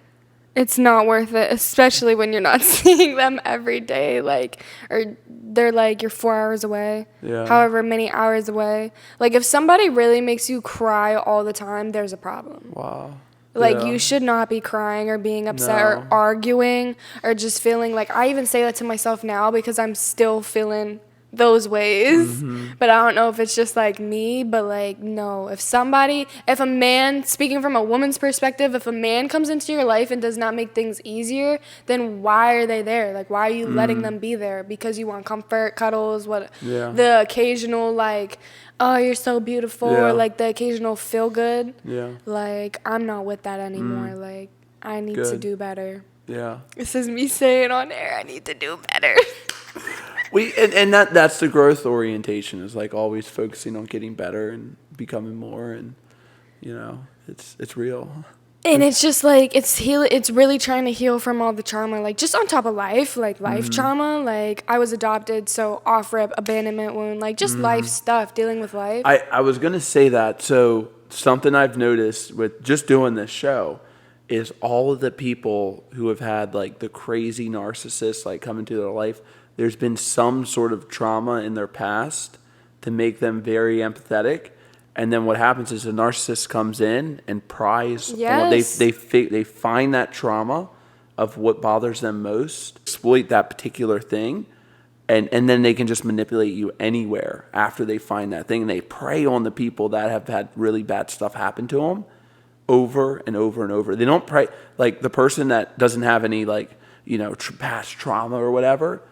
it's not worth it, especially when you're not seeing them every day. Like, or they're like, you're 4 hours away, however many hours away. Like, if somebody really makes you cry all the time, there's a problem. Wow. Like, you should not be crying or being upset or arguing or just feeling like, I even say that to myself now because I'm still feeling those ways. But I don't know if it's just like me, but like, no. If a man, speaking from a woman's perspective, if a man comes into your life and does not make things easier, then why are they there? Like, why are you letting them be there? Because you want comfort, cuddles, the occasional like, oh, you're so beautiful, or like the occasional feel good. Yeah. Like, I'm not with that anymore. Like, I need to do better. Yeah. This is me saying on air, I need to do better. That's the growth orientation, is like always focusing on getting better and becoming more, and it's real. And it's just like it's really trying to heal from all the trauma, like just on top of life trauma. Like, I was adopted, so off-rip, abandonment wound, like just life stuff, dealing with life. I was gonna say that. So something I've noticed with just doing this show is all of the people who have had like the crazy narcissists like come into their life, there's been some sort of trauma in their past to make them very empathetic. And then what happens is the narcissist comes in and pries. Yes. They find that trauma of what bothers them most, exploit that particular thing, and then they can just manipulate you anywhere after they find that thing. And they prey on the people that have had really bad stuff happen to them over and over and over. They don't prey, like the person that doesn't have any like, past trauma or whatever,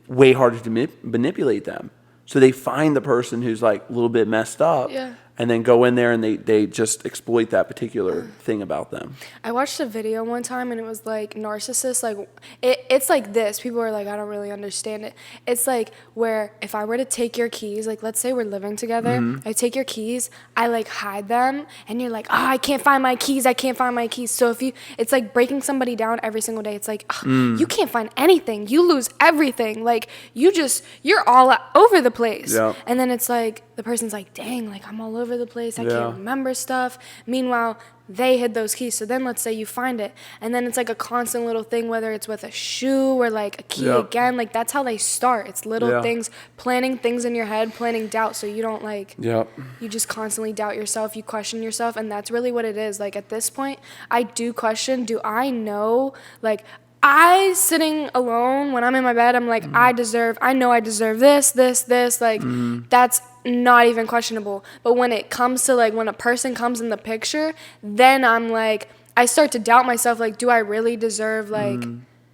way harder to manipulate them. So they find the person who's like a little bit messed up, and then go in there and they just exploit that particular thing about them. I watched a video one time and it was like narcissists, like it's like this. People are like, I don't really understand it. It's like where if I were to take your keys, like let's say we're living together, I take your keys, I like hide them, and you're like, oh, I can't find my keys. So it's like breaking somebody down every single day. It's like, you can't find anything. You lose everything. Like you're all over the place. Yeah. And then it's like, the person's like, dang, like I'm all over the place. I can't remember stuff. Meanwhile, they hid those keys. So then let's say you find it. And then it's like a constant little thing, whether it's with a shoe or like a key again. Like that's how they start. It's little things, planting things in your head, planting doubt. So you don't like, you just constantly doubt yourself. You question yourself. And that's really what it is. Like at this point, I do question, do I know, like, I sitting alone when I'm in my bed, I'm like, I know I deserve this, like that's not even questionable. But when it comes to like when a person comes in the picture, then I'm like, I start to doubt myself, like, do I really deserve like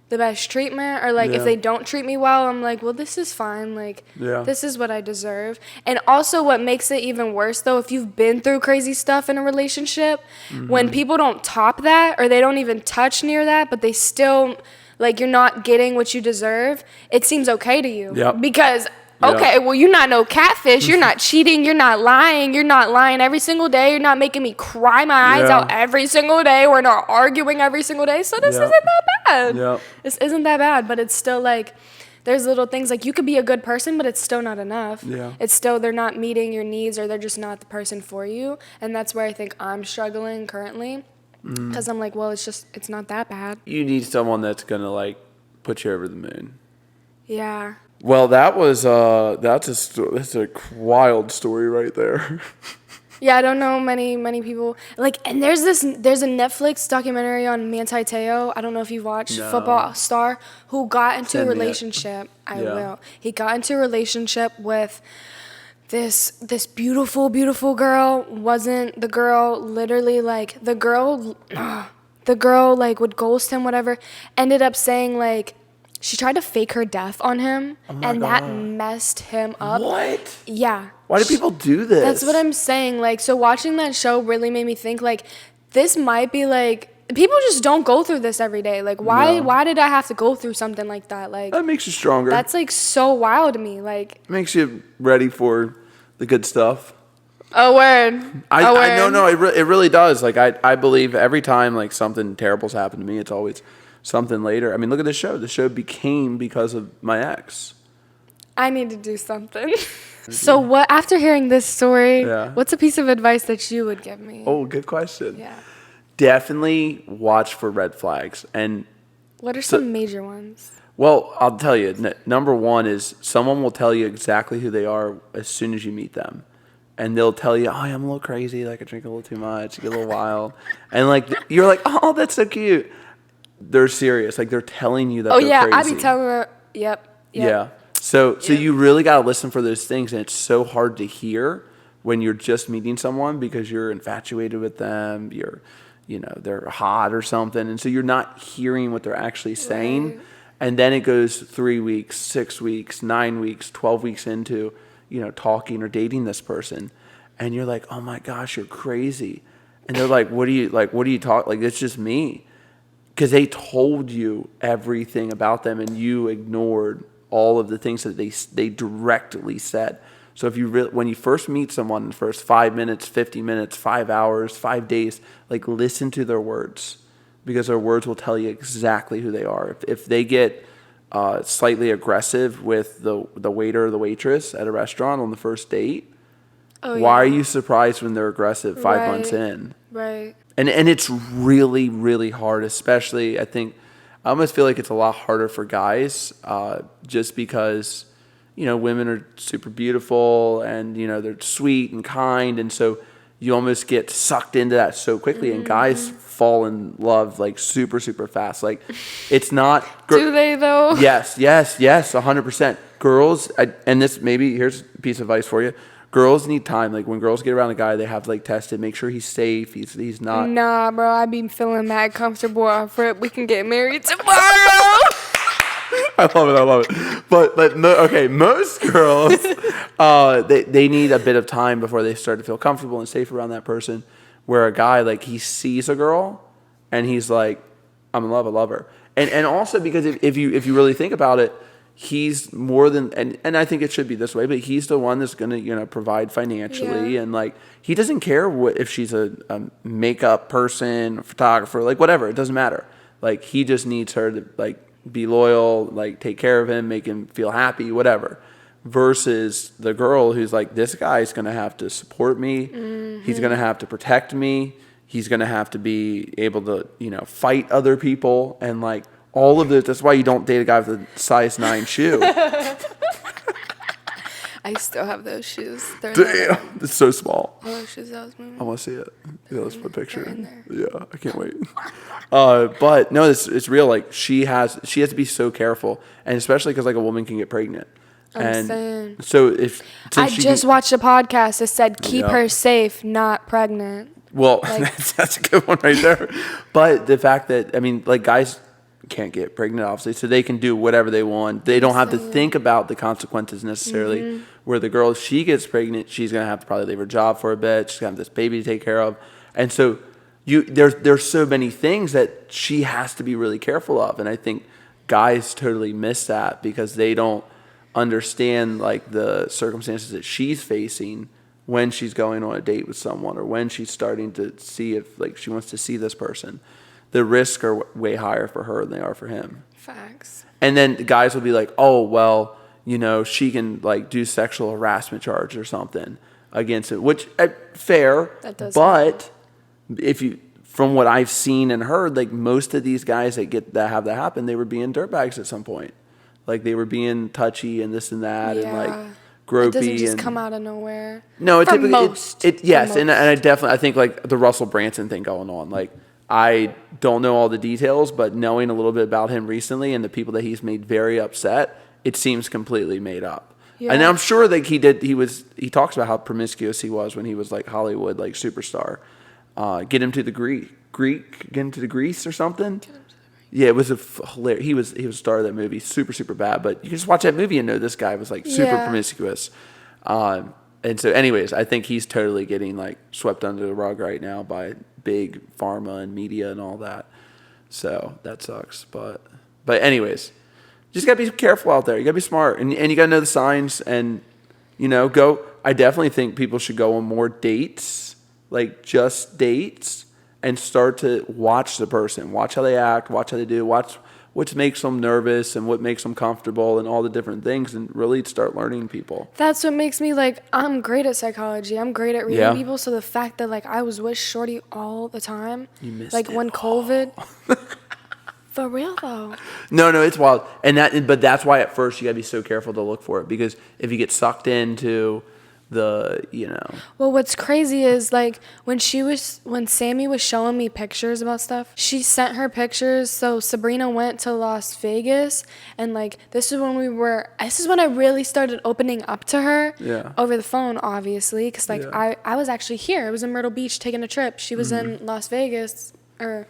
the best treatment? Or like if they don't treat me well, I'm like, well, this is fine, like this is what I deserve. And also what makes it even worse though, if you've been through crazy stuff in a relationship, when people don't top that or they don't even touch near that, but they still like you're not getting what you deserve, it seems okay to you. Because okay, well, you're not no catfish. You're not cheating. You're not lying. You're not lying every single day. You're not making me cry my eyes out every single day. We're not arguing every single day. So this isn't that bad. This isn't that bad, but it's still like there's little things like you could be a good person, but it's still not enough. It's still they're not meeting your needs or they're just not the person for you. And that's where I think I'm struggling currently because I'm like, well, it's not that bad. You need someone that's going to like put you over the moon. Yeah. Well, that's a wild story right there. Yeah, I don't know many people like, and there's a Netflix documentary on Manti Te'o. I don't know if you've watched football star who got into a relationship. I will. He got into a relationship with this beautiful girl. Wasn't the girl literally like the girl like would ghost him, whatever. Ended up saying like. She tried to fake her death on him, and that messed him up. What? Yeah. Why do people do this? That's what I'm saying. Like, so watching that show really made me think, like, this might be, like, people just don't go through this every day. Like, why did I have to go through something like that? Like, that makes you stronger. That's like so wild to me. Like, it makes you ready for the good stuff. A word. No, it really does. Like, I believe every time like something terrible's happened to me, it's always something later. I mean, look at this show. The show became because of my ex. I need to do something. So what? After hearing this story, what's a piece of advice that you would give me? Oh, good question. Yeah. Definitely watch for red flags. And what are some major ones? Well, I'll tell you. Number one is someone will tell you exactly who they are as soon as you meet them. And they'll tell you, oh, I'm a little crazy. Like, I drink a little too much. I get a little wild. And, like, you're like, oh, that's so cute. They're serious. Like, they're telling you that they're crazy. I be telling her, yep. Yeah. So you really got to listen for those things. And it's so hard to hear when you're just meeting someone because you're infatuated with them. They're hot or something. And so you're not hearing what they're actually saying. Right. And then it goes 3 weeks, 6 weeks, 9 weeks, 12 weeks into, talking or dating this person. And you're like, oh my gosh, you're crazy. And they're like, what do you talk? Like, it's just me. Because they told you everything about them and you ignored all of the things that they directly said. So if when you first meet someone in the first 5 minutes, 50 minutes, 5 hours, 5 days, like, listen to their words. Because their words will tell you exactly who they are. If they get slightly aggressive with the waiter or the waitress at a restaurant on the first date, why are you surprised when they're aggressive 5 months in? Right. And it's really, really hard, especially I almost feel like it's a lot harder for guys just because, women are super beautiful and, they're sweet and kind. And so you almost get sucked into that so quickly, and guys fall in love like super, super fast. Like, it's not. Do they though? Yes, 100%. Girls, here's a piece of advice for you. Girls need time. Like, when girls get around a guy, they have to like test it, make sure he's safe. He's not. Nah, bro, I be feeling mad comfortable off rip. We can get married tomorrow. I love it. But most girls, they need a bit of time before they start to feel comfortable and safe around that person. Where a guy, like, he sees a girl and he's like, I'm in love, I love her. And also because if you really think about it, he's more than, and I think it should be this way, but he's the one that's going to, provide financially. And like, he doesn't care if she's a makeup person, a photographer, like whatever, it doesn't matter. Like, he just needs her to like be loyal, like take care of him, make him feel happy, whatever. Versus the girl who's like, this guy's going to have to support me. He's going to have to protect me. He's going to have to be able to, fight other people. And like all of this, that's why you don't date a guy with a size 9 shoe. I still have those shoes. Damn, it's so small. Those shoes I was moving. I want to see it. Yeah, let's put a picture in. Yeah, I can't wait. But no, it's real. Like, she has to be so careful, and especially because like a woman can get pregnant. And so I just watched a podcast that said keep her safe, not pregnant. Well, that's a good one right there. But the fact that, guys can't get pregnant, obviously, so they can do whatever they want. They don't have to think about the consequences necessarily. Where the girl, if she gets pregnant, she's going to have to probably leave her job for a bit. She's going to have this baby to take care of. And so there's so many things that she has to be really careful of. And I think guys totally miss that because they don't understand like the circumstances that she's facing when she's going on a date with someone or when she's starting to see if like she wants to see this person. The risks are way higher for her than they are for him. Facts. And then the guys will be like, oh, well, she can like do sexual harassment charge or something against it, which fair. That does. But from what I've seen and heard, like most of these guys that have that happen, they were being dirtbags at some point. Like they were being touchy and this and that and like gropey. It doesn't just come out of nowhere. No, it typically yes, and I think like the Russell Branson thing going on. Like I don't know all the details, but knowing a little bit about him recently and the people that he's made very upset, it seems completely made up. Yeah. And I'm sure that he talks about how promiscuous he was when he was like Hollywood like superstar. Get him to the get him to the Grease or something. Yeah, it was hilarious. He was a star of that movie. Super, super bad. But you can just watch that movie and know this guy was like super promiscuous. And And so anyways, I think he's totally getting like swept under the rug right now by big pharma and media and all that. So that sucks. But anyways, just gotta be careful out there. You gotta be smart, and you gotta know the signs, and go. I definitely think people should go on more dates, like just dates, and start to watch the person, watch how they act, watch how they do, watch what makes them nervous and what makes them comfortable and all the different things, and really start learning people. That's what makes me like, I'm great at psychology. I'm great at reading people. So the fact that like I was with Shorty all the time, you missed like it when all. COVID. For real though. No, it's wild. But that's why at first you gotta be so careful to look for it, because if you get sucked into the, Well, what's crazy is like when Sammy was showing me pictures about stuff, she sent her pictures. So Sabrina went to Las Vegas, and like this is when I really started opening up to her over the phone, obviously, because like I was actually here. I was in Myrtle Beach taking a trip. She was in Las Vegas or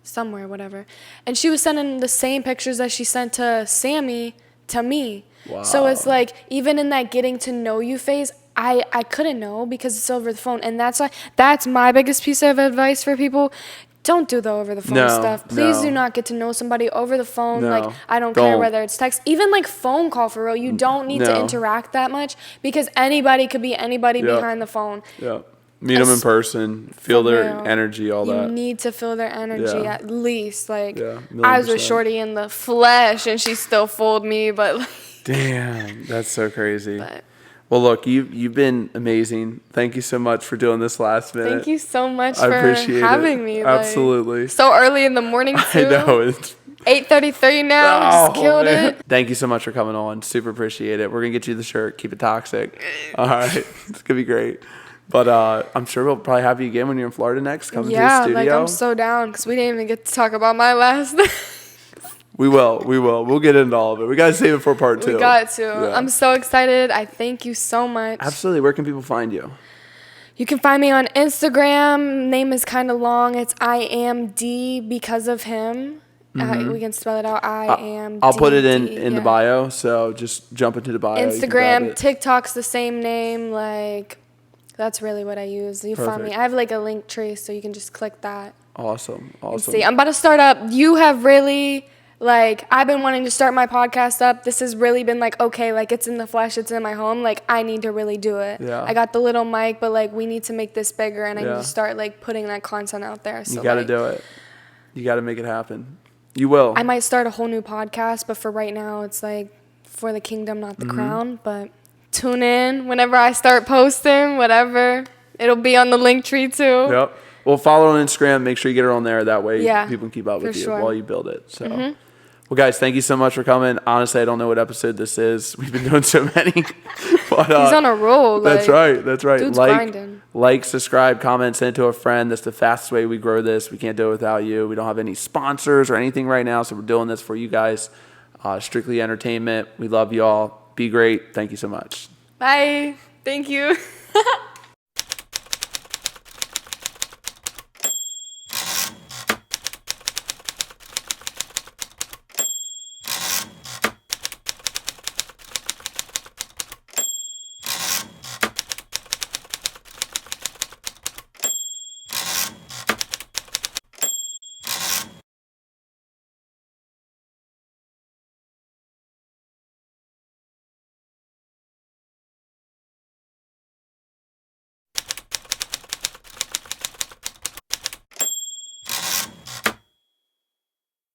somewhere, whatever, and she was sending the same pictures that she sent to Sammy to me. Wow. So it's like, even in that getting to know you phase, I couldn't know because it's over the phone. And that's my biggest piece of advice for people. Don't do the over the phone stuff. Please do not get to know somebody over the phone. No, like, I don't care whether it's text, even like phone call for real. You don't need to interact that much, because anybody could be anybody behind the phone. Yeah. Meet them in person, feel their energy, all that. You need to feel their energy at least. Like, I was with Shorty in the flesh and she still fooled me, but like, damn, that's so crazy. But, well, look, you've been amazing. Thank you so much for doing this last minute. Thank you so much for having me. Absolutely. Like, so early in the morning, too. I know. It's 8:33 now. Just killed it. Thank you so much for coming on. Super appreciate it. We're going to get you the shirt. Keep it toxic. All right. It's going to be great. But I'm sure we'll probably have you again when you're in Florida next. Come to the studio. Yeah, like I'm so down, because we didn't even get to talk about my last. We will. We'll get into all of it. We got to save it for part 2. We got to. Yeah. I'm so excited. I thank you so much. Absolutely. Where can people find you? You can find me on Instagram. Name is kind of long. It's I am D because of him. We can spell it out. I am. I'll put it in the bio. So just jump into the bio. Instagram, TikTok's the same name. Like, that's really what I use. You find me. I have like a link tree, so you can just click that. Awesome. See, I'm about to start up. You have really, like, I've been wanting to start my podcast up. This has really been like, okay, like it's in the flesh, it's in my home. Like, I need to really do it. Yeah. I got the little mic, but like we need to make this bigger, and I need to start like putting that content out there. So you got to do it. You got to make it happen. You will. I might start a whole new podcast, but for right now, it's like for the kingdom, not the crown. But tune in whenever I start posting, whatever. It'll be on the link tree too. Yep. Well, follow on Instagram. Make sure you get her on there. That way people can keep up with you while you build it. So, well, guys, thank you so much for coming. Honestly, I don't know what episode this is. We've been doing so many. But, he's on a roll. That's right. Dude's grinding. Like, subscribe, comment, send it to a friend. That's the fastest way we grow this. We can't do it without you. We don't have any sponsors or anything right now, so we're doing this for you guys. Strictly entertainment. We love y'all. Be great. Thank you so much. Bye. Thank you.